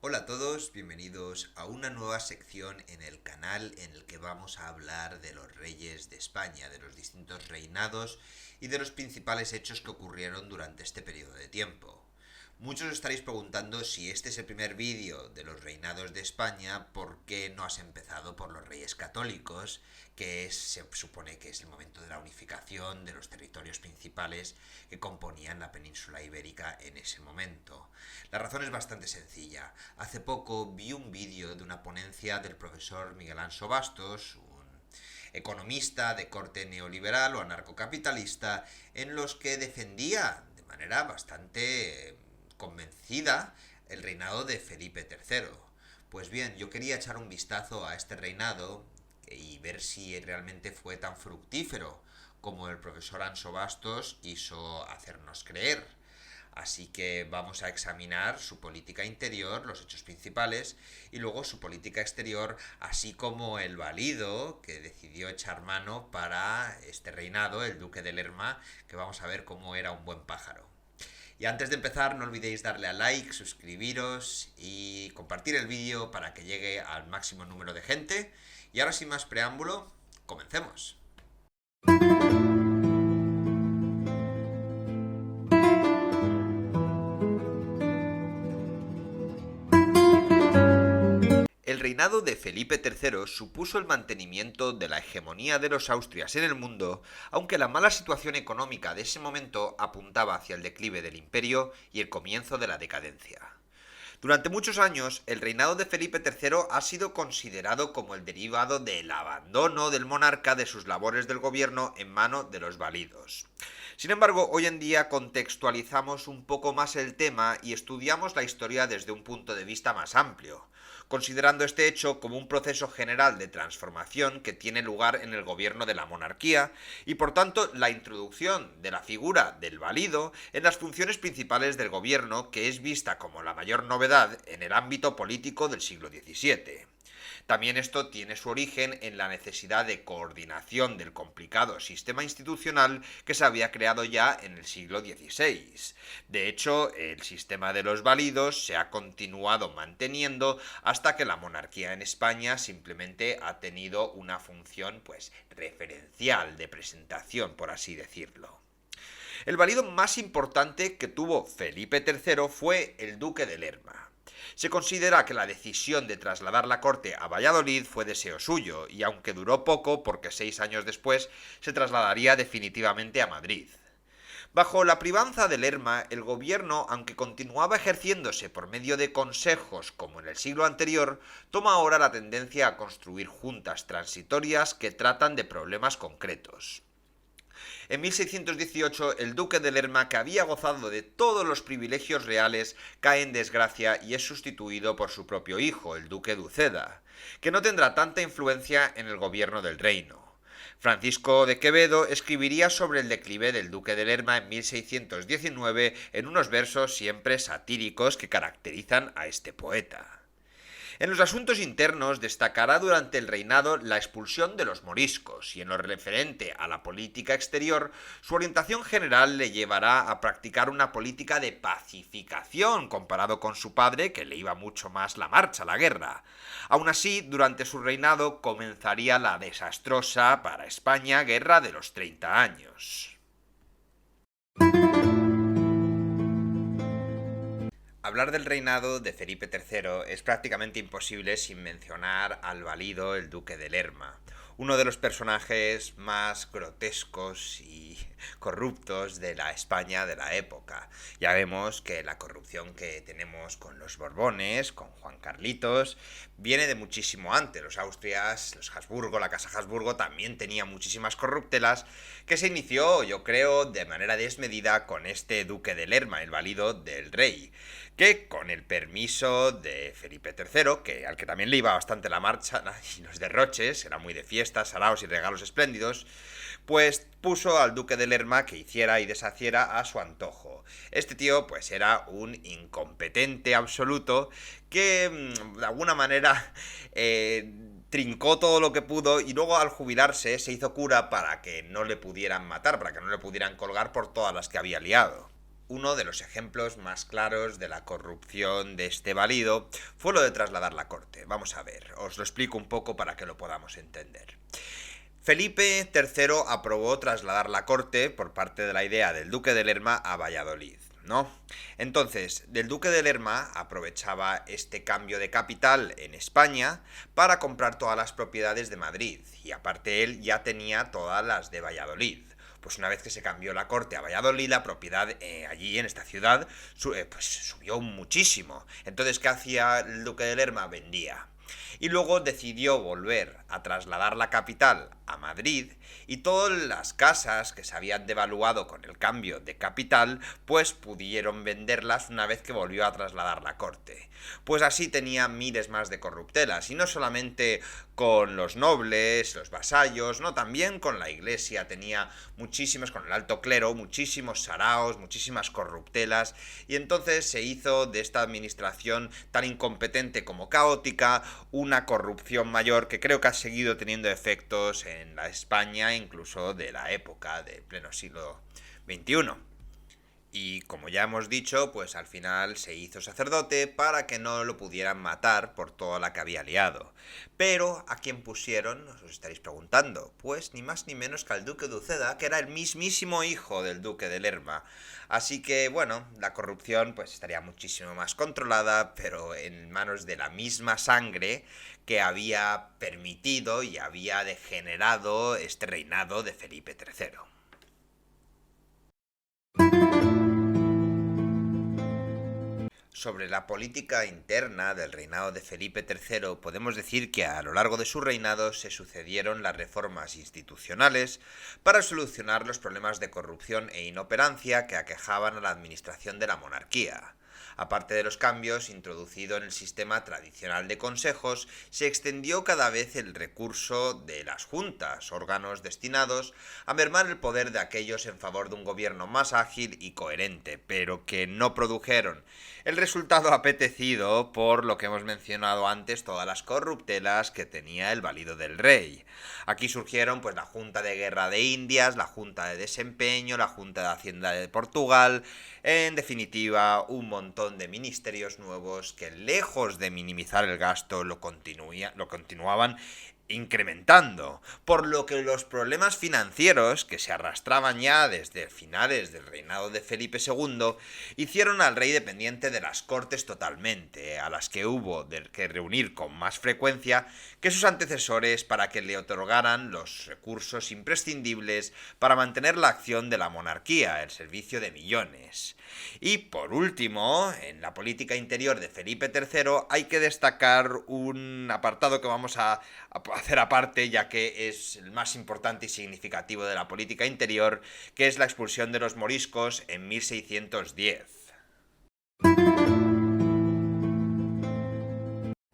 Hola a todos, bienvenidos a una nueva sección en el canal en el que vamos a hablar de los reyes de España, de los distintos reinados y de los principales hechos que ocurrieron durante este periodo de tiempo. Muchos os estaréis preguntando si este es el primer vídeo de los reinados de España, ¿por qué no has empezado por los reyes católicos? Se supone que es el momento de la unificación de los territorios principales que componían la península ibérica en ese momento. La razón es bastante sencilla. Hace poco vi un vídeo de una ponencia del profesor Miguel Anso Bastos, un economista de corte neoliberal o anarcocapitalista, en los que defendía de manera bastante convencida el reinado de Felipe III. Pues bien, yo quería echar un vistazo a este reinado y ver si realmente fue tan fructífero como el profesor Anso Bastos quiso hacernos creer. Así que vamos a examinar su política interior, los hechos principales, y luego su política exterior, así como el valido que decidió echar mano para este reinado, el duque de Lerma, que vamos a ver cómo era un buen pájaro. Y antes de empezar, no olvidéis darle a like, suscribiros y compartir el vídeo para que llegue al máximo número de gente. Y ahora sin más preámbulo, comencemos. El reinado de Felipe III supuso el mantenimiento de la hegemonía de los Austrias en el mundo, aunque la mala situación económica de ese momento apuntaba hacia el declive del imperio y el comienzo de la decadencia. Durante muchos años, el reinado de Felipe III ha sido considerado como el derivado del abandono del monarca de sus labores del gobierno en mano de los válidos. Sin embargo, hoy en día contextualizamos un poco más el tema y estudiamos la historia desde un punto de vista más amplio, considerando este hecho como un proceso general de transformación que tiene lugar en el gobierno de la monarquía y por tanto la introducción de la figura del válido en las funciones principales del gobierno, que es vista como la mayor novedad en el ámbito político del siglo XVII. También esto tiene su origen en la necesidad de coordinación del complicado sistema institucional que se había creado ya en el siglo XVI. De hecho, el sistema de los válidos se ha continuado manteniendo hasta que la monarquía en España simplemente ha tenido una función referencial de presentación, por así decirlo. El válido más importante que tuvo Felipe III fue el duque de Lerma. Se considera que la decisión de trasladar la corte a Valladolid fue deseo suyo, y aunque duró poco, porque 6 años después se trasladaría definitivamente a Madrid. Bajo la privanza de Lerma, el gobierno, aunque continuaba ejerciéndose por medio de consejos como en el siglo anterior, toma ahora la tendencia a construir juntas transitorias que tratan de problemas concretos. En 1618, el duque de Lerma, que había gozado de todos los privilegios reales, cae en desgracia y es sustituido por su propio hijo, el duque de Uceda, que no tendrá tanta influencia en el gobierno del reino. Francisco de Quevedo escribiría sobre el declive del duque de Lerma en 1619 en unos versos siempre satíricos que caracterizan a este poeta. En los asuntos internos destacará durante el reinado la expulsión de los moriscos y en lo referente a la política exterior, su orientación general le llevará a practicar una política de pacificación comparado con su padre, que le iba mucho más la marcha, la guerra. Aún así, durante su reinado comenzaría la desastrosa para España Guerra de los 30 años. Hablar del reinado de Felipe III es prácticamente imposible sin mencionar al válido el duque de Lerma, uno de los personajes más grotescos y corruptos de la España de la época. Ya vemos que la corrupción que tenemos con los Borbones, con Juan Carlitos, viene de muchísimo antes. Los Austrias, los Habsburgo, la Casa Habsburgo también tenía muchísimas corruptelas, que se inició, yo creo, de manera desmedida con este duque de Lerma, el válido del rey, que con el permiso de Felipe III, al que también le iba bastante la marcha y los derroches, era muy de fiestas, saraos y regalos espléndidos, pues puso al duque de Lerma que hiciera y deshaciera a su antojo. Este tío pues era un incompetente absoluto que de alguna manera trincó todo lo que pudo y luego al jubilarse se hizo cura para que no le pudieran matar, para que no le pudieran colgar por todas las que había liado. Uno de los ejemplos más claros de la corrupción de este valido fue lo de trasladar la corte. Vamos a ver, os lo explico un poco para que lo podamos entender. Felipe III aprobó trasladar la corte por parte de la idea del duque de Lerma a Valladolid, ¿no? Entonces, del duque de Lerma aprovechaba este cambio de capital en España para comprar todas las propiedades de Madrid, y aparte él ya tenía todas las de Valladolid. Pues una vez que se cambió la corte a Valladolid, la propiedad allí en esta ciudad pues subió muchísimo. Entonces, ¿qué hacía el duque de Lerma? Vendía. Y luego decidió volver a trasladar la capital a Madrid, y todas las casas que se habían devaluado con el cambio de capital pues pudieron venderlas una vez que volvió a trasladar la corte. Pues así tenía miles más de corruptelas, y no solamente con los nobles, los vasallos, no, también con la iglesia tenía muchísimas, con el alto clero, muchísimos saraos, muchísimas corruptelas, y entonces se hizo de esta administración tan incompetente como caótica una corrupción mayor que creo que ha seguido teniendo efectos en la España incluso de la época del pleno siglo XXI. Y como ya hemos dicho, pues al final se hizo sacerdote para que no lo pudieran matar por toda la que había liado. Pero ¿a quién pusieron? Os estaréis preguntando. Pues ni más ni menos que al duque de Uceda, que era el mismísimo hijo del duque de Lerma. Así que bueno, la corrupción pues estaría muchísimo más controlada, pero en manos de la misma sangre que había permitido y había degenerado este reinado de Felipe III. Sobre la política interna del reinado de Felipe III, podemos decir que a lo largo de su reinado se sucedieron las reformas institucionales para solucionar los problemas de corrupción e inoperancia que aquejaban a la administración de la monarquía. Aparte de los cambios introducidos en el sistema tradicional de consejos, se extendió cada vez el recurso de las juntas, órganos destinados a mermar el poder de aquellos en favor de un gobierno más ágil y coherente, pero que no produjeron el resultado apetecido por lo que hemos mencionado antes, todas las corruptelas que tenía el valido del rey. Aquí surgieron pues la Junta de Guerra de Indias, la Junta de Desempeño, la Junta de Hacienda de Portugal, en definitiva un montón de ministerios nuevos que lejos de minimizar el gasto lo continuaban incrementando, por lo que los problemas financieros que se arrastraban ya desde finales del reinado de Felipe II hicieron al rey dependiente de las cortes totalmente, a las que hubo que reunir con más frecuencia que sus antecesores para que le otorgaran los recursos imprescindibles para mantener la acción de la monarquía, el servicio de millones. Y por último, en la política interior de Felipe III hay que destacar un apartado que vamos a hacer aparte, ya que es el más importante y significativo de la política interior, que es la expulsión de los moriscos en 1610.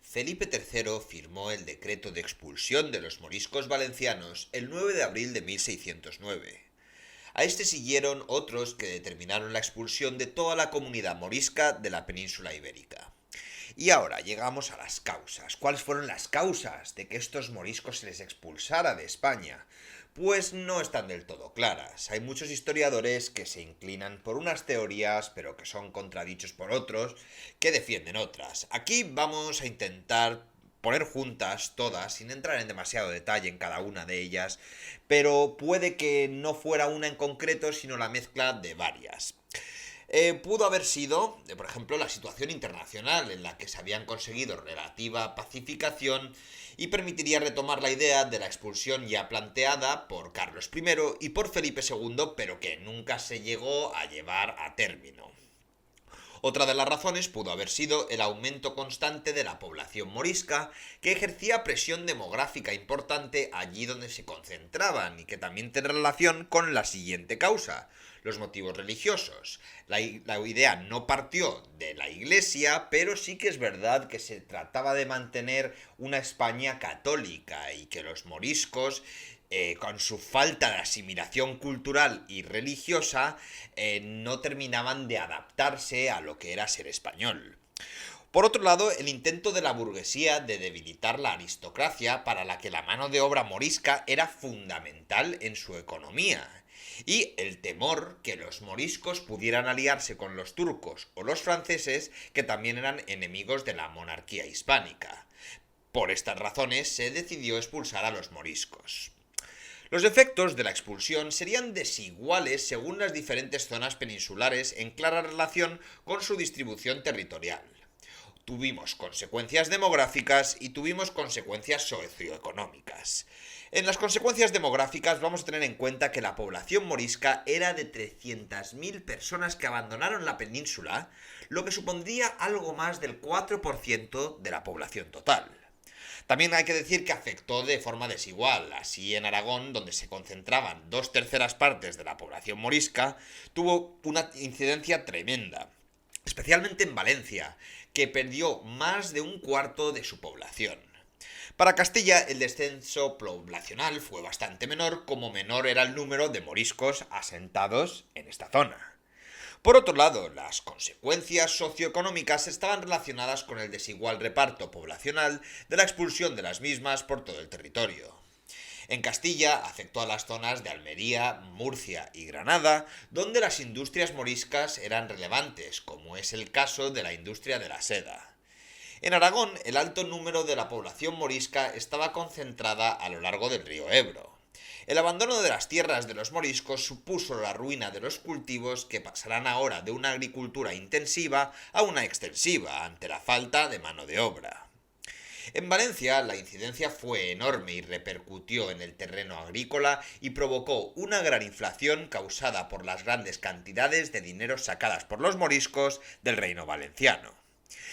Felipe III firmó el decreto de expulsión de los moriscos valencianos el 9 de abril de 1609. A este siguieron otros que determinaron la expulsión de toda la comunidad morisca de la península ibérica. Y ahora llegamos a las causas. ¿Cuáles fueron las causas de que estos moriscos se les expulsara de España? Pues no están del todo claras. Hay muchos historiadores que se inclinan por unas teorías, pero que son contradichos por otros, que defienden otras. Aquí vamos a intentar poner juntas todas, sin entrar en demasiado detalle en cada una de ellas, pero puede que no fuera una en concreto, sino la mezcla de varias. Pudo haber sido, por ejemplo, la situación internacional en la que se habían conseguido relativa pacificación y permitiría retomar la idea de la expulsión ya planteada por Carlos I y por Felipe II, pero que nunca se llegó a llevar a término. Otra de las razones pudo haber sido el aumento constante de la población morisca, que ejercía presión demográfica importante allí donde se concentraban y que también tiene relación con la siguiente causa: los motivos religiosos. La idea no partió de la Iglesia, pero sí que es verdad que se trataba de mantener una España católica y que los moriscos, con su falta de asimilación cultural y religiosa, no terminaban de adaptarse a lo que era ser español. Por otro lado, el intento de la burguesía de debilitar la aristocracia, para la que la mano de obra morisca era fundamental en su economía, y el temor que los moriscos pudieran aliarse con los turcos o los franceses, que también eran enemigos de la monarquía hispánica. Por estas razones se decidió expulsar a los moriscos. Los efectos de la expulsión serían desiguales según las diferentes zonas peninsulares, en clara relación con su distribución territorial. Tuvimos consecuencias demográficas y tuvimos consecuencias socioeconómicas. En las consecuencias demográficas vamos a tener en cuenta que la población morisca era de 300.000 personas que abandonaron la península, lo que supondría algo más del 4% de la población total. También hay que decir que afectó de forma desigual. Así, en Aragón, donde se concentraban 2/3 partes de la población morisca, tuvo una incidencia tremenda, especialmente en Valencia, que perdió más de 1/4 de su población. Para Castilla, el descenso poblacional fue bastante menor, como menor era el número de moriscos asentados en esta zona. Por otro lado, las consecuencias socioeconómicas estaban relacionadas con el desigual reparto poblacional de la expulsión de las mismas por todo el territorio. En Castilla afectó a las zonas de Almería, Murcia y Granada, donde las industrias moriscas eran relevantes, como es el caso de la industria de la seda. En Aragón, el alto número de la población morisca estaba concentrada a lo largo del río Ebro. El abandono de las tierras de los moriscos supuso la ruina de los cultivos, que pasarán ahora de una agricultura intensiva a una extensiva, ante la falta de mano de obra. En Valencia, la incidencia fue enorme y repercutió en el terreno agrícola y provocó una gran inflación causada por las grandes cantidades de dinero sacadas por los moriscos del reino valenciano.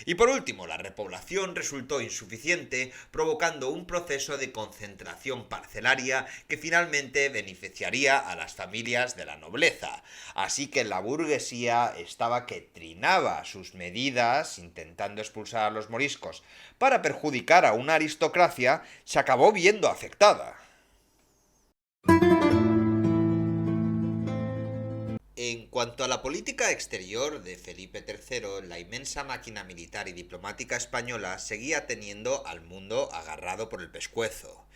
Y por último, la repoblación resultó insuficiente, provocando un proceso de concentración parcelaria que finalmente beneficiaría a las familias de la nobleza. Así que la burguesía estaba que trinaba sus medidas, intentando expulsar a los moriscos para perjudicar a una aristocracia, se acabó viendo afectada. En cuanto a la política exterior de Felipe III, la inmensa máquina militar y diplomática española seguía teniendo al mundo agarrado por el pescuezo.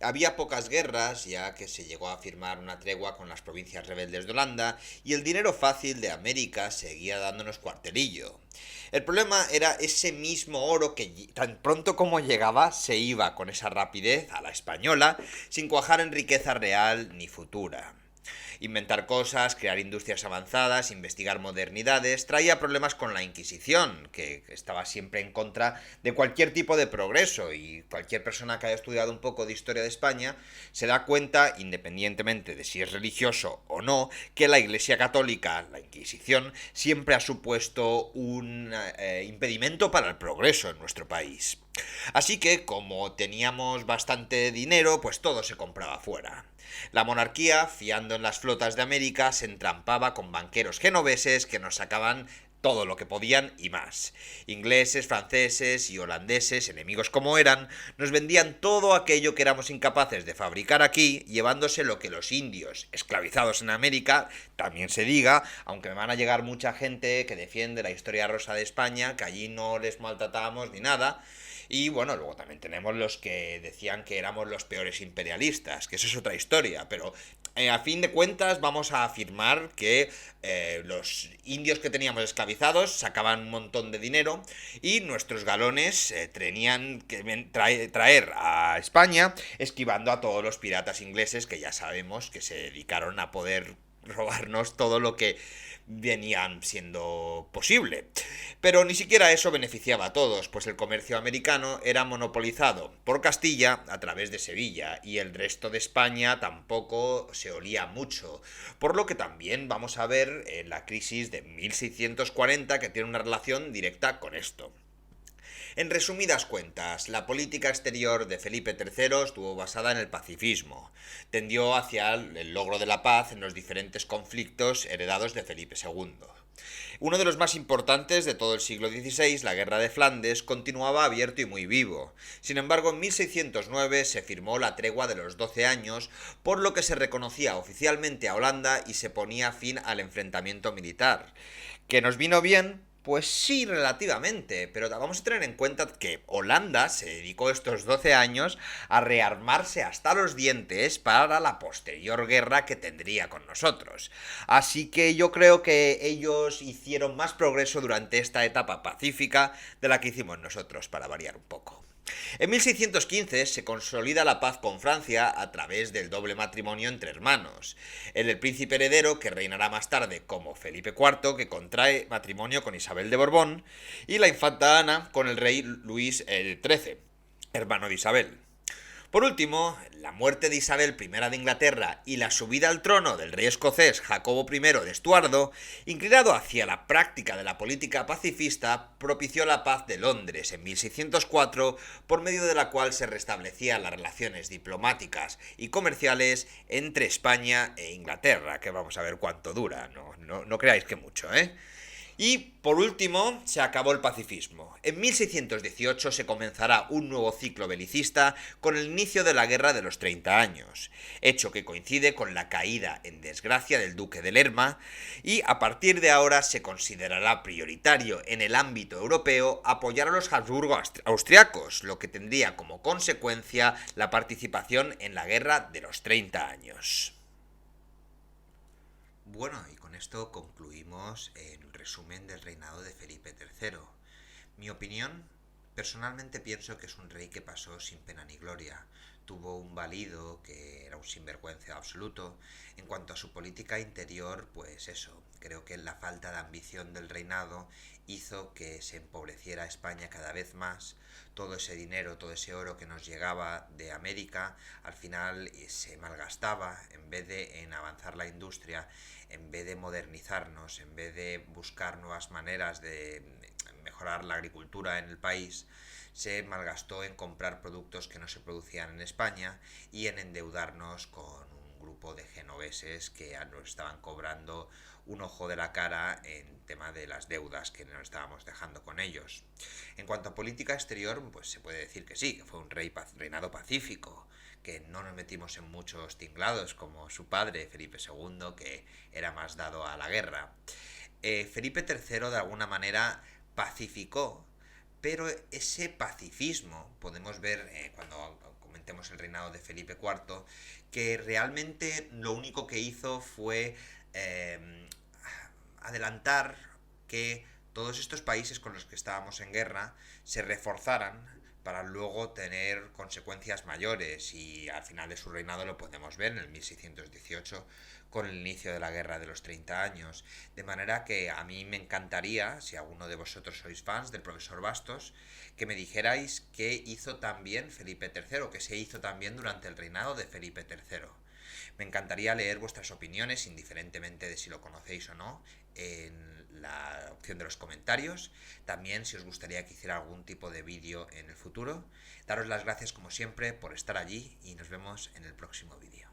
Había pocas guerras, ya que se llegó a firmar una tregua con las provincias rebeldes de Holanda, y el dinero fácil de América seguía dándonos cuartelillo. El problema era ese mismo oro que tan pronto como llegaba se iba con esa rapidez a la española, sin cuajar en riqueza real ni futura. Inventar cosas, crear industrias avanzadas, investigar modernidades, traía problemas con la Inquisición, que estaba siempre en contra de cualquier tipo de progreso, y cualquier persona que haya estudiado un poco de historia de España se da cuenta, independientemente de si es religioso o no, que la Iglesia Católica, la Inquisición, siempre ha supuesto un impedimento para el progreso en nuestro país. Así que, como teníamos bastante dinero, pues todo se compraba fuera. La monarquía, fiando en las flotas de América, se entrampaba con banqueros genoveses que nos sacaban todo lo que podían y más. Ingleses, franceses y holandeses, enemigos como eran, nos vendían todo aquello que éramos incapaces de fabricar aquí, llevándose lo que los indios, esclavizados en América, también se diga, aunque me van a llegar mucha gente que defiende la historia rosa de España, que allí no les maltratábamos ni nada. Y bueno, luego también tenemos los que decían que éramos los peores imperialistas, que eso es otra historia, pero a fin de cuentas vamos a afirmar que los indios que teníamos esclavizados sacaban un montón de dinero y nuestros galones tenían que traer a España, esquivando a todos los piratas ingleses que ya sabemos que se dedicaron a poder robarnos todo lo que venían siendo posible. Pero ni siquiera eso beneficiaba a todos, pues el comercio americano era monopolizado por Castilla a través de Sevilla, y el resto de España tampoco se olía mucho, por lo que también vamos a ver en la crisis de 1640, que tiene una relación directa con esto. En resumidas cuentas, la política exterior de Felipe III estuvo basada en el pacifismo. Tendió hacia el logro de la paz en los diferentes conflictos heredados de Felipe II. Uno de los más importantes de todo el siglo XVI, la Guerra de Flandes, continuaba abierto y muy vivo. Sin embargo, en 1609 se firmó la tregua de los 12 años, por lo que se reconocía oficialmente a Holanda y se ponía fin al enfrentamiento militar. Que nos vino bien, Pues sí, relativamente, pero vamos a tener en cuenta que Holanda se dedicó estos 12 años a rearmarse hasta los dientes para la posterior guerra que tendría con nosotros. Así que yo creo que ellos hicieron más progreso durante esta etapa pacífica de la que hicimos nosotros, para variar un poco. En 1615 se consolida la paz con Francia a través del doble matrimonio entre hermanos. El príncipe heredero, que reinará más tarde como Felipe IV, que contrae matrimonio con Isabel de Borbón, y la infanta Ana con el rey Luis XIII, hermano de Isabel. Por último, la muerte de Isabel I de Inglaterra y la subida al trono del rey escocés Jacobo I de Estuardo, inclinado hacia la práctica de la política pacifista, propició la paz de Londres en 1604, por medio de la cual se restablecían las relaciones diplomáticas y comerciales entre España e Inglaterra, que vamos a ver cuánto dura, no creáis que mucho, ¿eh? Y, por último, se acabó el pacifismo. En 1618 se comenzará un nuevo ciclo belicista con el inicio de la Guerra de los 30 años, hecho que coincide con la caída en desgracia del duque de Lerma, y a partir de ahora se considerará prioritario en el ámbito europeo apoyar a los Habsburgo austriacos, lo que tendría como consecuencia la participación en la Guerra de los 30 años. Bueno, y con esto concluimos el resumen del reinado de Felipe III. Mi opinión, personalmente pienso que es un rey que pasó sin pena ni gloria. Tuvo un valido que era un sinvergüenza absoluto. En cuanto a su política interior, pues eso, creo que la falta de ambición del reinado hizo que se empobreciera España cada vez más. Todo ese dinero, todo ese oro que nos llegaba de América, al final se malgastaba en vez de en avanzar la industria, en vez de modernizarnos, en vez de buscar nuevas maneras de mejorar la agricultura en el país, se malgastó en comprar productos que no se producían en España y en endeudarnos con un grupo de genoveses que nos estaban cobrando un ojo de la cara en tema de las deudas que nos estábamos dejando con ellos. En cuanto a política exterior, pues se puede decir que sí, que fue un reinado pacífico, que no nos metimos en muchos tinglados como su padre, Felipe II, que era más dado a la guerra. Felipe III de alguna manera pacificó, pero ese pacifismo podemos ver cuando comentemos el reinado de Felipe IV, que realmente lo único que hizo fue adelantar que todos estos países con los que estábamos en guerra se reforzaran para luego tener consecuencias mayores, y al final de su reinado lo podemos ver en el 1618 con el inicio de la Guerra de los 30 años. De manera que a mí me encantaría, si alguno de vosotros sois fans del profesor Bastos, que me dijerais qué hizo también Felipe III, qué se hizo también durante el reinado de Felipe III. Me encantaría leer vuestras opiniones, indiferentemente de si lo conocéis o no, en la opción de los comentarios. También si os gustaría que hiciera algún tipo de vídeo en el futuro. Daros las gracias como siempre por estar allí y nos vemos en el próximo vídeo.